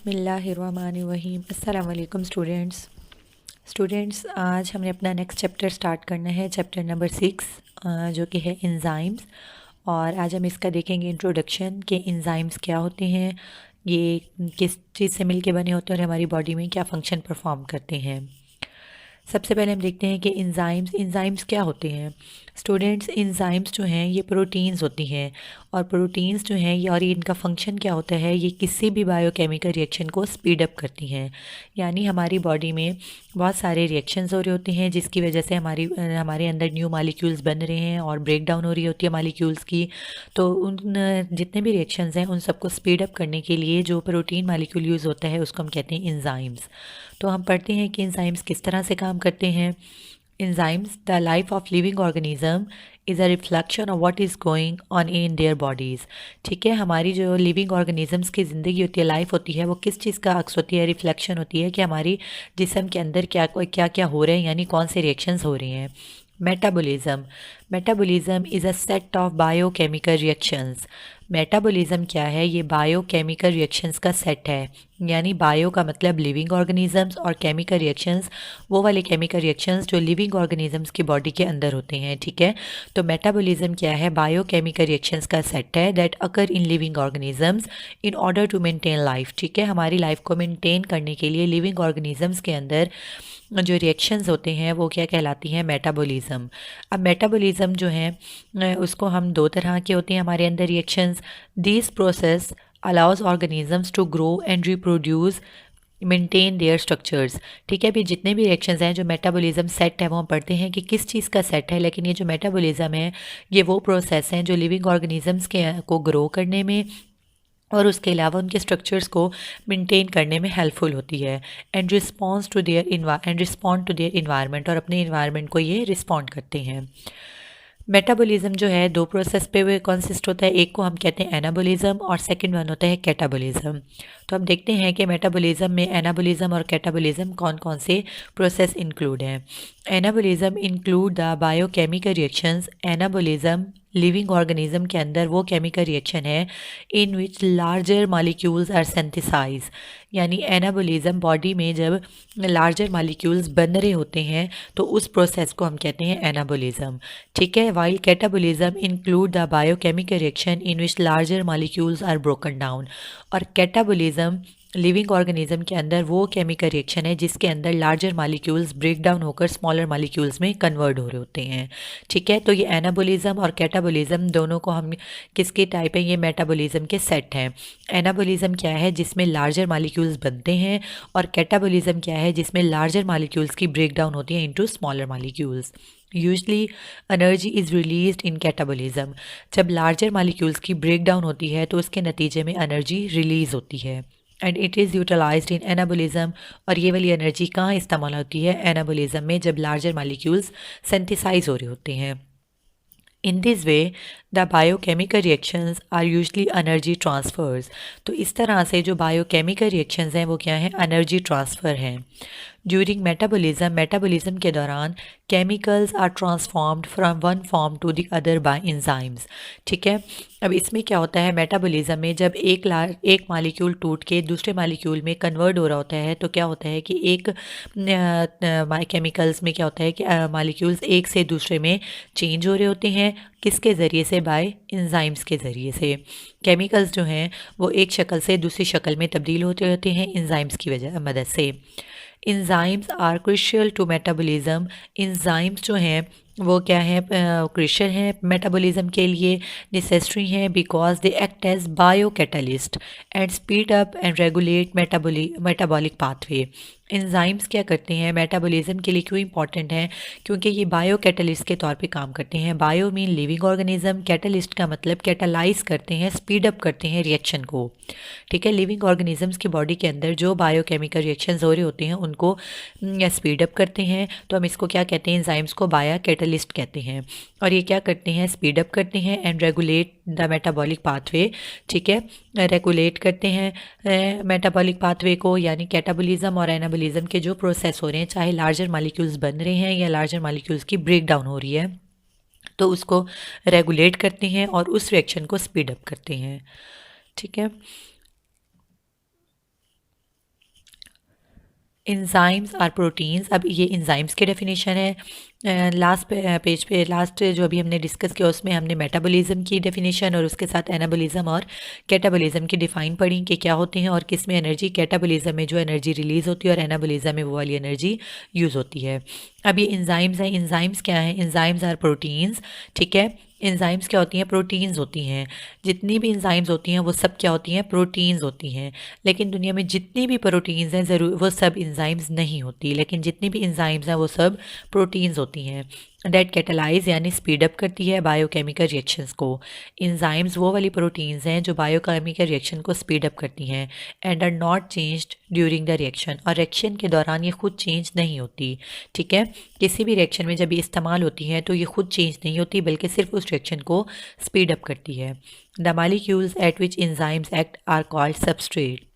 बिस्मिल्लाहिर्रहमानिर्रहीम। अस्सलाम वालेकुम स्टूडेंट्स, आज हमने अपना नेक्स्ट चैप्टर स्टार्ट करना है, चैप्टर नंबर 6 जो कि है इंजाइम्स। और आज हम इसका देखेंगे इंट्रोडक्शन कि इंजाइम्स क्या होते हैं, ये किस चीज़ से मिलके बने होते हैं और हमारी बॉडी में क्या फ़ंक्शन परफॉर्म करते हैं। सबसे पहले हम देखते हैं कि इंजाइम्स क्या होते हैं। स्टूडेंट्स, इंजाइम्स जो हैं ये प्रोटीन्स होती हैं, और प्रोटीन्स जो हैं ये और इनका फंक्शन क्या होता है, ये किसी भी बायोकेमिकल रिएक्शन को स्पीड अप करती हैं। यानी हमारी बॉडी में बहुत सारे रिएक्शंस हो रहे होते हैं जिसकी वजह से हमारे अंदर न्यू मॉलिक्यूल्स बन रहे हैं और ब्रेक डाउन हो रही होती है मॉलिक्यूल्स की। तो उन जितने भी रिएक्शंस हैं उन सबको स्पीड अप करने के लिए जो प्रोटीन मॉलिक्यूल यूज़ होता है उसको हम कहते हैं इंजाइम्स। तो हम पढ़ते हैं कि इंजाइम्स किस तरह से काम करते हैं। Enzymes, the life of living organism is a reflection of what is going on in their bodies. ठीक है, हमारी जो लिविंग ऑर्गेनिजम्स की ज़िंदगी होती है, लाइफ होती है, वो किस चीज़ का अक्स होती है, रिफ्लेक्शन होती है कि हमारी जिस्म के अंदर क्या क्या हो रहे हैं, यानी कौन से रिएक्शंस हो रहे हैं। Metabolism is a set of biochemical reactions. Metabolism क्या है, ये बायोकेमिकल रिएक्शंस का सेट है। यानी बायो का मतलब लिविंग ऑर्गेनिजम्स और केमिकल रिएक्शंस वो वाले केमिकल रिएक्शंस जो लिविंग ऑर्गेनिजम्स की बॉडी के अंदर होते हैं। ठीक है, तो मेटाबॉलिज्म क्या है, बायोकेमिकल रिएक्शंस का सेट है that occur in living organisms in order to maintain life. ठीक है, हमारी लाइफ को मेंटेन करने के लिए लिविंग ऑर्गेनिजम्स के अंदर जो रिएक्शंस होते हैं वो क्या कहलाती हैं, मेटाबॉलिज्म। अब मेटाबॉलिज्म जो है उसको हम दो तरह के होते हैं हमारे अंदर reactions. This process allows organisms to grow and reproduce, maintain their structures. ठीक है, अभी जितने भी रिएक्शंस हैं जो मेटाबॉलिज्म सेट है वो हम पढ़ते हैं कि किस चीज़ का सेट है, लेकिन ये जो मेटाबॉलिज्म है ये वो प्रोसेस हैं जो लिविंग ऑर्गेनिजम्स के को ग्रो करने में और उसके अलावा उनके स्ट्रक्चर्स को मेंटेन करने में हेल्पफुल होती है। And respond to their environment, और अपने इन्वायरमेंट को ये रिस्पॉन्ड करते हैं। मेटाबॉलिज्म जो है दो प्रोसेस पे वो कंसिस्ट होता है, एक को हम कहते हैं एनाबॉलिज्म और सेकंड वन होता है कैटाबॉलिज्म। तो हम देखते हैं कि मेटाबॉलिज्म में एनाबॉलिज्म और कैटाबॉलिज्म कौन कौन से प्रोसेस इंक्लूड हैं। Anabolism include the biochemical reactions. Anabolism living organism के अंदर वो केमिकल रिएक्शन है इन which larger molecules are synthesise. यानी एनाबॉलिज्म बॉडी में जब लार्जर मॉलिक्यूल्स बन रहे होते हैं तो उस प्रोसेस को हम कहते हैं एनाबॉलिज्म। ठीक है, while catabolism include the biochemical reaction in which larger molecules are broken down. और कैटाबॉलिज्म लिविंग ऑर्गेनिज्म के अंदर वो केमिकल रिएक्शन है जिसके अंदर लार्जर मॉलिक्यूल्स ब्रेक डाउन होकर स्मॉलर मॉलिक्यूल्स में कन्वर्ट हो रहे होते हैं। ठीक है, तो ये एनाबॉलिज्म और कैटाबॉलिज्म दोनों को हम किसके टाइप है, ये मेटाबॉलिज्म के सेट हैं। एनाबॉलिज्म क्या है, जिसमें लार्जर मॉलिक्यूल्स बनते हैं, और कैटाबॉलिज्म क्या है, जिसमें लार्जर मॉलिक्यूल्स की ब्रेक डाउन होती है into smaller molecules. Usually energy is released in catabolism. जब लार्जर मॉलिक्यूल्स की ब्रेक डाउन होती है तो उसके नतीजे में एनर्जी रिलीज होती है। And it is utilized in anabolism. और ये वाली एनर्जी कहाँ इस्तेमाल होती है, एनाबॉलिज्म में, जब लार्जर मॉलिक्यूल्स सिंथेसाइज हो रहे होते हैं। In this way, the biochemical reactions are usually energy transfers। तो इस तरह से जो बायोकेमिकल रिएक्शंस हैं वो क्या हैं, एनर्जी ट्रांसफ़र हैं। ड्यूरिंग मेटाबॉलिज्म के दौरान chemicals are transformed from one form to the other by enzymes. ठीक है, अब इसमें क्या होता है, मेटाबॉलिज्म में जब एक मॉलिक्यूल टूट के दूसरे मॉलिक्यूल में कन्वर्ट हो रहा होता है तो क्या होता है कि एक केमिकल्स में क्या होता है कि मॉलिक्यूल्स एक से दूसरे में चेंज हो रहे होते हैं, किसके ज़रिए से, बाय इंजाइम्स के ज़रिए से। केमिकल्स जो हैं वो एक शक्ल से दूसरी शक्ल में तब्दील होते होते हैं इंजाइम्स की मदद से। Enzymes are crucial to metabolism. Enzymes जो हैं वो क्या है, क्रुशियल हैं मेटाबॉलिज्म के लिए, नेसेसरी हैं because they act as biocatalyst and speed up and regulate metabolic pathway. Enzymes क्या करते हैं, मेटाबॉलिज्म के लिए क्यों इंपॉर्टेंट हैं, क्योंकि ये बायो कैटलिस्ट के तौर पे काम करते हैं। Bio mean living organism, catalyst का मतलब कैटलाइज करते हैं, स्पीड अप करते हैं रिएक्शन को। ठीक है, लिविंग ऑर्गेनिजम्स की बॉडी के अंदर जो बायोकेमिकल रिएक्शंस हो रहे होते हैं उनको स्पीड अप करते हैं, तो हम इसको क्या कहते हैं, इंजाइम्स को बायो कैटलिस्ट कहते हैं। और ये क्या करते हैं, स्पीड अप करते हैं and regulate the metabolic pathway. ठीक है, रेगुलेट करते हैं मेटाबॉलिक पाथवे को, यानी कैटाबॉलिज्म और एनाबॉलिज्म के जो प्रोसेस हो रहे हैं, चाहे लार्जर मॉलिक्यूल्स बन रहे हैं या लार्जर मॉलिक्यूल्स की ब्रेक डाउन हो रही है, तो उसको रेगुलेट करते हैं और उस रिएक्शन को स्पीड अप करते हैं। ठीक है, इंजाइम्स आर प्रोटीन्स। अब ये इंजाइम्स की डेफिनेशन है। लास्ट पेज पे लास्ट जो अभी हमने डिस्कस किया उसमें हमने मेटाबॉलिज्म की डेफिनेशन और उसके साथ एनाबॉलिज्म और कैटाबॉलिज्म की डिफाइन पढ़ी कि क्या होते हैं और किस में एनर्जी, कैटाबॉलिज्म में जो एनर्जी रिलीज होती है और एनाबॉलिज्म में वो वाली एनर्जी यूज़ होती है। अब ये इंजाइम्स हैं। इंजाइम्स क्या हैं? Enzymes are proteins. ठीक है, इंजाइम्स क्या होती हैं? प्रोटीन्स होती हैं। जितनी भी इंजाइम्स होती हैं वो सब क्या होती हैं? प्रोटीन्स होती हैं। लेकिन दुनिया में जितनी भी प्रोटीन्स हैं ज़रूर वो सब इंजाइम्स नहीं होती, लेकिन जितनी भी इंजाइम्स हैं वो सब प्रोटीन्स होती हैं। डेट कैटलाइज यानी स्पीड अप करती है बायोकेमिकल रिएक्शंस को। इंजाइम्स वो वाली प्रोटीन्स हैं जो बायोकेमिकल रिएक्शन को स्पीड अप करती हैं and are not changed during the reaction, और रिएक्शन के दौरान ये खुद चेंज नहीं होती। ठीक है, किसी भी रिएक्शन में जब ये इस्तेमाल होती हैं तो ये खुद चेंज नहीं होती बल्कि सिर्फ उस रिएक्शन को स्पीड अप करती है। The molecules at which enzymes act are called substrate.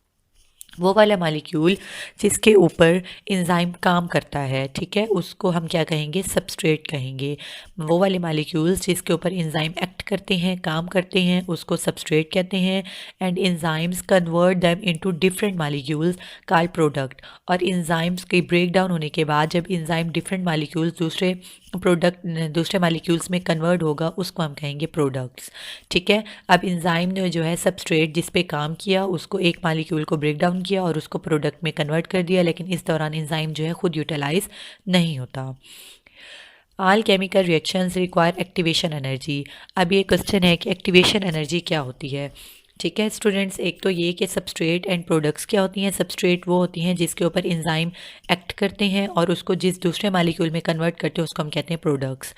वो वाला मालिक्यूल जिसके ऊपर इंजाइम काम करता है, ठीक है, उसको हम क्या कहेंगे? सबस्ट्रेट कहेंगे। वो वाले मालिक्यूल्स जिसके ऊपर इंजाइम एक्ट करते हैं, काम करते हैं, उसको सबस्ट्रेट कहते हैं। And enzymes convert them into different molecules called product. और इंजाइम्स के ब्रेक डाउन होने के बाद जब इंजाइम डिफरेंट मालिक्यूल्स दूसरे मालिक्यूल्स में कन्वर्ट होगा उसको हम कहेंगे प्रोडक्ट्स। ठीक है, अब इंजाइम ने जो है सबस्ट्रेट जिस पे काम किया उसको एक मालिक्यूल को ब्रेक डाउन किया और उसको प्रोडक्ट में कन्वर्ट कर दिया, लेकिन इस दौरान इंजाइम जो है खुद यूटिलाइज नहीं होता। All chemical reactions require activation energy. अब ये क्वेश्चन है कि एक्टिवेशन एनर्जी क्या होती है। ठीक है स्टूडेंट्स, एक तो ये कि सबस्ट्रेट एंड प्रोडक्ट्स क्या होती हैं। सबस्ट्रेट वो होती हैं जिसके ऊपर इंजाइम एक्ट करते हैं और उसको जिस दूसरे मालिक्यूल में कन्वर्ट करते हैं उसको हम कहते हैं प्रोडक्ट्स।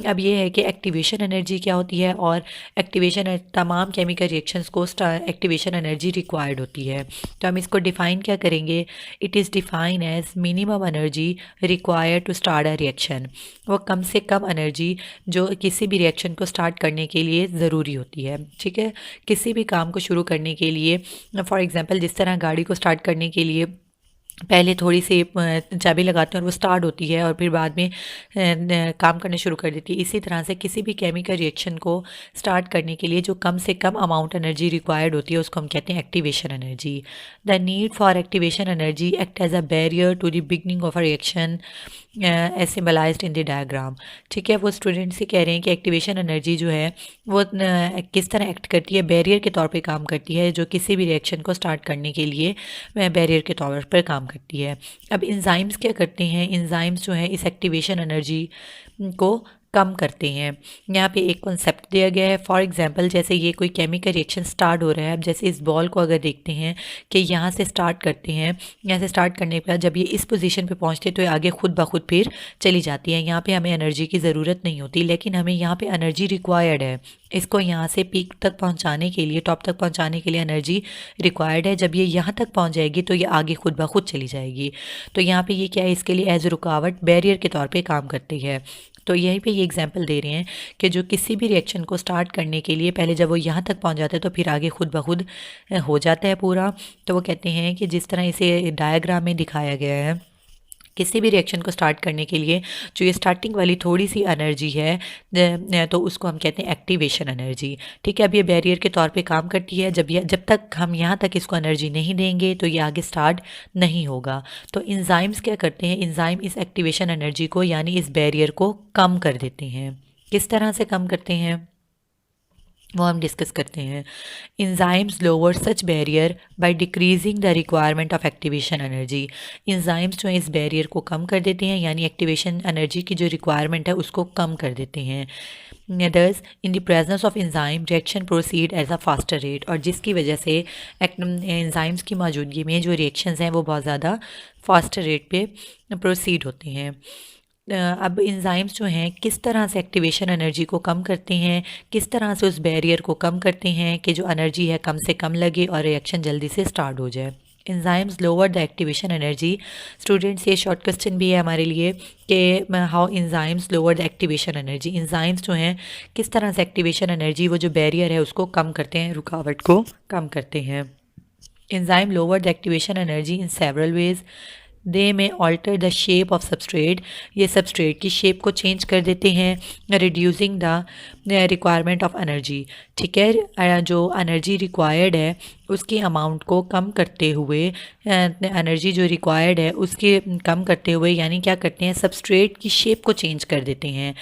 अब ये है कि एक्टिवेशन एनर्जी क्या होती है, और एक्टिवेशन तमाम केमिकल रिएक्शंस को एक्टिवेशन एनर्जी रिक्वायर्ड होती है। तो हम इसको डिफ़ाइन क्या करेंगे? It is define as minimum energy required to start a reaction. वो कम से कम एनर्जी जो किसी भी रिएक्शन को स्टार्ट करने के लिए ज़रूरी होती है। ठीक है, किसी भी काम को शुरू करने के लिए, फॉर एग्जांपल जिस तरह गाड़ी को स्टार्ट करने के लिए पहले थोड़ी सी चाबी लगाते हैं और वो स्टार्ट होती है और फिर बाद में काम करना शुरू कर देती है, इसी तरह से किसी भी केमिकल रिएक्शन को स्टार्ट करने के लिए जो कम से कम अमाउंट एनर्जी रिक्वायर्ड होती है उसको हम कहते हैं activation energy. The need for activation energy act as a barrier to the beginning of a reaction as symbolised in the diagram. ठीक है, वो स्टूडेंट्स से कह रहे हैं कि एक्टिवेशन एनर्जी जो है वो किस तरह एक्ट करती है, बैरियर के तौर पे काम करती है, जो किसी भी रिएक्शन को स्टार्ट करने के लिए बैरियर के तौर पर काम करती है। अब इंजाइम्स क्या करते हैं? इंजाइम्स जो है इस एक्टिवेशन एनर्जी को कम करते हैं। यहाँ पे एक कॉन्सेप्ट दिया गया है। फॉर एग्जांपल जैसे ये कोई केमिकल रिएक्शन स्टार्ट हो रहा है, अब जैसे इस बॉल को अगर देखते हैं कि यहाँ से स्टार्ट करते हैं, यहाँ से स्टार्ट करने के बाद जब ये इस पोजीशन पे पहुँचते हैं तो ये आगे खुद ब खुद फिर चली जाती है। यहाँ पे हमें एनर्जी की ज़रूरत नहीं होती, लेकिन हमें यहाँ पे एनर्जी रिक्वायर्ड है। इसको यहाँ से पीक तक पहुँचाने के लिए, टॉप तक पहुँचाने के लिए एनर्जी रिक्वायर्ड है। जब ये यहाँ तक पहुँच जाएगी तो ये आगे खुद ब खुद चली जाएगी। तो यहाँ पे ये क्या है? इसके लिए एज रुकावट, बैरियर के तौर पे काम करती है। तो यहीं पे ये एग्जांपल दे रहे हैं कि जो किसी भी रिएक्शन को स्टार्ट करने के लिए पहले जब वो यहाँ तक पहुँच जाता है तो फिर आगे खुद ब खुद हो जाता है पूरा। तो वो कहते हैं कि जिस तरह इसे डायग्राम में दिखाया गया है, किसी भी रिएक्शन को स्टार्ट करने के लिए जो ये स्टार्टिंग वाली थोड़ी सी एनर्जी है तो उसको हम कहते हैं एक्टिवेशन एनर्जी। ठीक है, अब ये बैरियर के तौर पे काम करती है। जब तक हम यहाँ तक इसको एनर्जी नहीं देंगे तो ये आगे स्टार्ट नहीं होगा। तो इंजाइम्स क्या करते हैं? इंजाइम इस एक्टिवेशन एनर्जी को यानी इस बैरियर को कम कर देते हैं। किस तरह से कम करते हैं वो हम डिस्कस करते हैं। Enzymes lower such barrier by decreasing the requirement of activation energy. Enzymes जो है इस बैरियर को कम कर देते हैं, यानी एक्टिवेशन एनर्जी की जो रिक्वायरमेंट है उसको कम कर देते हैं। Thus, in the presence of enzyme, reaction proceed at a faster rate, और जिसकी वजह से एंजाइम्स की मौजूदगी में जो रिएक्शंस हैं वो बहुत ज़्यादा फास्टर रेट पे प्रोसीड होते हैं। अब इंजाइम्स जो हैं किस तरह से एक्टिवेशन एनर्जी को कम करते हैं, किस तरह से उस बैरियर को कम करते हैं कि जो एनर्जी है कम से कम लगे और रिएक्शन जल्दी से स्टार्ट हो जाए। Enzymes lower the activation energy. Students ये शॉर्ट क्वेश्चन भी है हमारे लिए कि how enzymes lower the activation energy. Enzymes जो हैं किस तरह से एक्टिवेशन एनर्जी, वो जो बैरियर है उसको कम करते हैं, रुकावट को कम करते हैं। Enzyme lower the activation energy in several ways. They may alter the shape of substrate. ये सबस्ट्रेट की शेप को चेंज कर देते हैं। Reducing the requirement of energy. ठीक है, जो एनर्जी रिक्वायर्ड है उसकी अमाउंट को कम करते हुए, एनर्जी जो रिक्वायर्ड है उसके कम करते हुए, यानी क्या करते हैं, सबस्ट्रेट की शेप को चेंज कर देते हैं।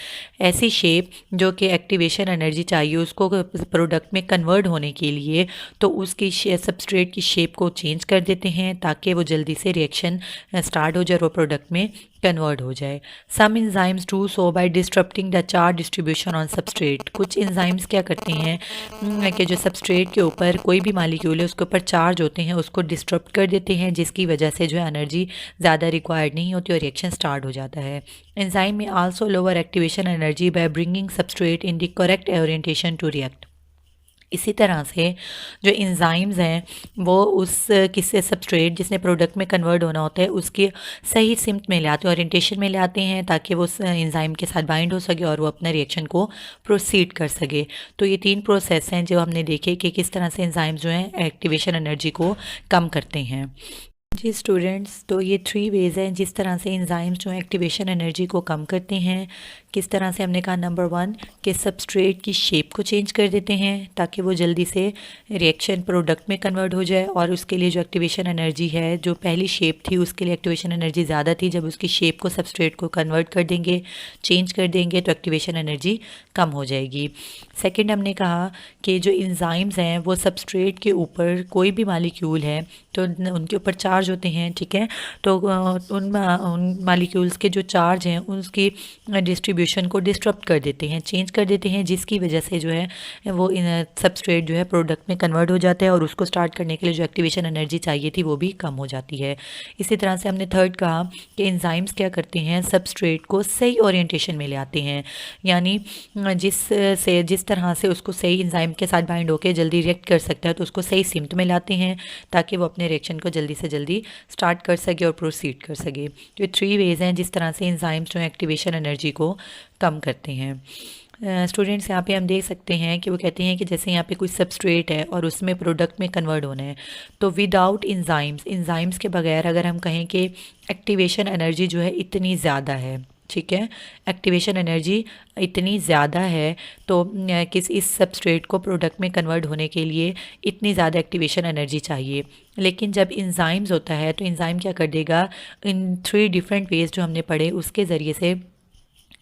ऐसी शेप जो कि एक्टिवेशन एनर्जी चाहिए उसको प्रोडक्ट में कन्वर्ट होने के लिए, तो उसकी सबस्ट्रेट की शेप को चेंज कर देते हैं ताकि वो जल्दी से रिएक्शन स्टार्ट हो जाए और वो प्रोडक्ट में कन्वर्ट हो जाए। Some enzymes do so by disrupting the charge distribution on substrate. कुछ इंजाइम्स क्या करते हैं कि जो सबस्ट्रेट के ऊपर कोई भी मालिक्यूल है उसके ऊपर चार्ज होते हैं उसको डिस्टर्ब कर देते हैं, जिसकी वजह से जो एनर्जी ज़्यादा रिक्वायर्ड नहीं होती और रिएक्शन स्टार्ट हो जाता है। एंजाइम में also lower activation energy by bringing substrate in the correct orientation to react. इसी तरह से जो इंजाइम्स हैं वो उस किसी सबस्ट्रेट जिसने प्रोडक्ट में कन्वर्ट होना होता है उसके सही सिम्त में ले आते हैं, ओरिएंटेशन में ले आते हैं, ताकि वो उस इंजाइम के साथ बाइंड हो सके और वो अपने रिएक्शन को प्रोसीड कर सके। तो ये 3 प्रोसेस हैं जो हमने देखे कि किस तरह से इंजाइम्स जो हैं एक्टिवेशन एनर्जी को कम करते हैं। जी स्टूडेंट्स, तो ये 3 वेज़ हैं जिस तरह से इंजाइम्स जो एक्टिवेशन एनर्जी को कम करते हैं। किस तरह से हमने कहा, नंबर 1 कि सबस्ट्रेट की शेप को चेंज कर देते हैं ताकि वो जल्दी से रिएक्शन प्रोडक्ट में कन्वर्ट हो जाए, और उसके लिए जो एक्टिवेशन एनर्जी है, जो पहली शेप थी उसके लिए एक्टिवेशन एनर्जी ज़्यादा थी, जब उसकी शेप को सबस्ट्रेट को कन्वर्ट कर देंगे, चेंज कर देंगे, तो एक्टिवेशन एनर्जी कम हो जाएगी। सेकेंड हमने कहा कि जो इंजाइम्स हैं वो सबस्ट्रेट के ऊपर कोई भी मालिक्यूल है तो उनके ऊपर चार्ज होते हैं, ठीक है, तो उन मालिक्यूल्स के जो चार्ज हैं उसकी डिस्ट्रीब्यूशन को डिस्टर्ब कर देते हैं, चेंज कर देते हैं, जिसकी वजह से जो है वो सबस्ट्रेट जो है प्रोडक्ट में कन्वर्ट हो जाता है और उसको स्टार्ट करने के लिए जो एक्टिवेशन एनर्जी चाहिए थी वो भी कम हो जाती है। इसी तरह से हमने थर्ड कहा कि इंजाइम्स क्या करते हैं, सबस्ट्रेट को सही ओरिएंटेशन में ले आते हैं, यानी जिस तरह से उसको सही इंजाइम के साथ बाइंड होकर जल्दी रिएक्ट कर सकता है तो उसको सही सिम्त में लाते हैं ताकि वो अपने रिएक्शन को जल्दी से जल्दी स्टार्ट कर सके और प्रोसीड कर सके। तो ये 3 वेज़ हैं जिस तरह से इंजाइम्स जो एक्टिवेशन एनर्जी को कम करते हैं। स्टूडेंट्स, यहाँ पे हम देख सकते हैं कि वो कहते हैं कि जैसे यहाँ पे कोई सबस्ट्रेट है और उसमें प्रोडक्ट में कन्वर्ट होना है, तो विदाउट इंजाइम्स के बगैर अगर हम कहें कि एक्टिवेशन एनर्जी जो है इतनी ज़्यादा है, ठीक है, एक्टिवेशन एनर्जी इतनी ज़्यादा है, तो इस सबस्ट्रेट को प्रोडक्ट में कन्वर्ट होने के लिए इतनी ज़्यादा एक्टिवेशन एनर्जी चाहिए। लेकिन जब इंजाइम्स होता है तो इंजाइम क्या कर देगा, इन 3 डिफरेंट वेज जो हमने पढ़े उसके ज़रिए से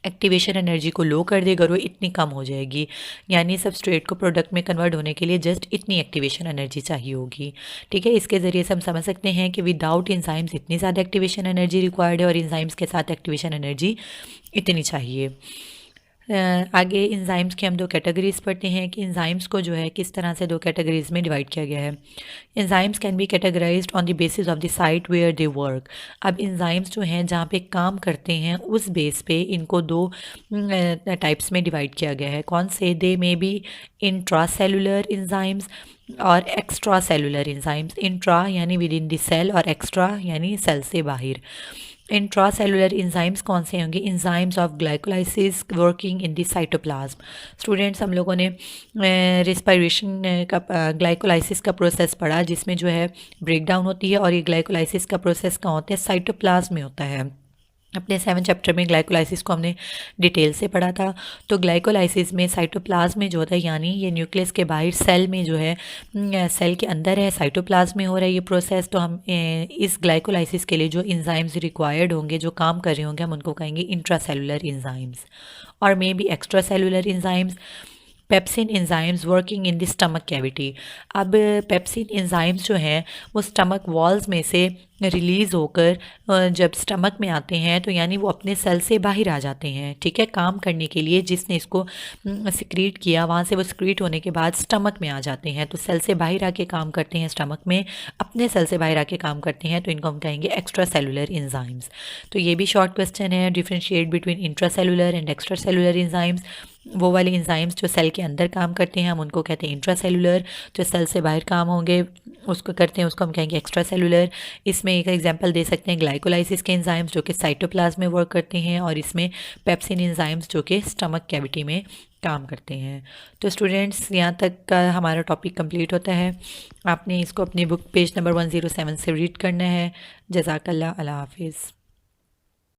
एक्टिवेशन एनर्जी को लो कर देगा और वो इतनी कम हो जाएगी, यानी सबस्ट्रेट को प्रोडक्ट में कन्वर्ट होने के लिए जस्ट इतनी एक्टिवेशन एनर्जी चाहिए होगी, ठीक है। इसके ज़रिए से हम समझ सकते हैं कि विदाउट इंजाइम्स इतनी ज़्यादा एक्टिवेशन एनर्जी रिक्वायर्ड है और इंजाइम्स के साथ एक्टिवेशन एनर्जी इतनी चाहिए। आगे इंजाइम्स की हम 2 कैटेगरीज पढ़ते हैं कि इंजाइम्स को जो है किस तरह से 2 कैटेगरीज में डिवाइड किया गया है। Enzymes can be categorized on the basis of the site where they work. अब इंजाइम्स जो हैं जहाँ पे काम करते हैं उस बेस पे इनको 2 टाइप्स में डिवाइड किया गया है। कौन से? दे मे बी इंट्रासेलुलर इंजाइम्स और एक्स्ट्रा सेलुलर इंजाइम्स। इंट्रा यानी विद इन द सेल और एक्स्ट्रा यानी सेल से बाहर। इंट्रासेलुलर इंजाइम्स कौन से होंगे? Enzymes of glycolysis working in the cytoplasm. Students, हम लोगों ने रेस्पिरेशन का ग्लाइकोलाइसिस का प्रोसेस पढ़ा जिसमें जो है ब्रेक डाउन होती है, और ये ग्लाइकोलाइसिस का प्रोसेस कहाँ होता है? साइटोप्लाज्म में होता है। अपने 7 चैप्टर में ग्लाइकोलाइसिस को हमने डिटेल से पढ़ा था। तो ग्लाइकोलाइसिस में साइटोप्लाज्म में जो होता है, यानी ये न्यूक्लियस के बाहर सेल में जो है, सेल के अंदर है, साइटोप्लाज्म में हो रहा है ये प्रोसेस। तो हम इस ग्लाइकोलाइसिस के लिए जो इंजाइम्स रिक्वायर्ड होंगे, जो काम कर रहे होंगे, हम उनको कहेंगे इंट्रासेलुलर इंजाइम्स। और may be extra cellular enzymes, pepsin enzymes working in the stomach cavity. अब पेप्सिन इंजाइम्स जो हैं वो स्टमक वॉल्स में से रिलीज़ होकर जब स्टमक में आते हैं तो यानी वो अपने सेल से बाहर आ जाते हैं, ठीक है, काम करने के लिए। जिसने इसको सिक्रीट किया वहाँ से वो सिक्रीट होने के बाद स्टमक में आ जाते हैं, तो सेल से बाहर आके काम करते हैं, स्टमक में अपने सेल से बाहर आके काम करते हैं, तो इनको हम कहेंगे एक्स्ट्रा सेलुलर इंजाइम्स। तो ये भी शॉर्ट क्वेश्चन है, differentiate between intra cellular and extra cellular enzymes. वो वाले इंजाइम्स जो सेल के अंदर काम करते हैं हम उनको कहते हैं इंट्रा सेलुलर, जो सेल से बाहर काम होंगे उसको करते हैं उसको हम कहेंगे एक्स्ट्रा सेलुलर। इसमें एक एग्जांपल दे सकते हैं ग्लाइकोलाइसिस के एंजाइम्स जो कि साइटोप्लाज्म में वर्क करते हैं, और इसमें पेप्सिन एंजाइम्स जो कि स्टमक कैविटी में काम करते हैं। तो स्टूडेंट्स, यहाँ तक का हमारा टॉपिक कंप्लीट होता है। आपने इसको अपनी बुक पेज नंबर 107 से रीड करना है। जज़ाकल्लाह, अल्लाह हाफिज़।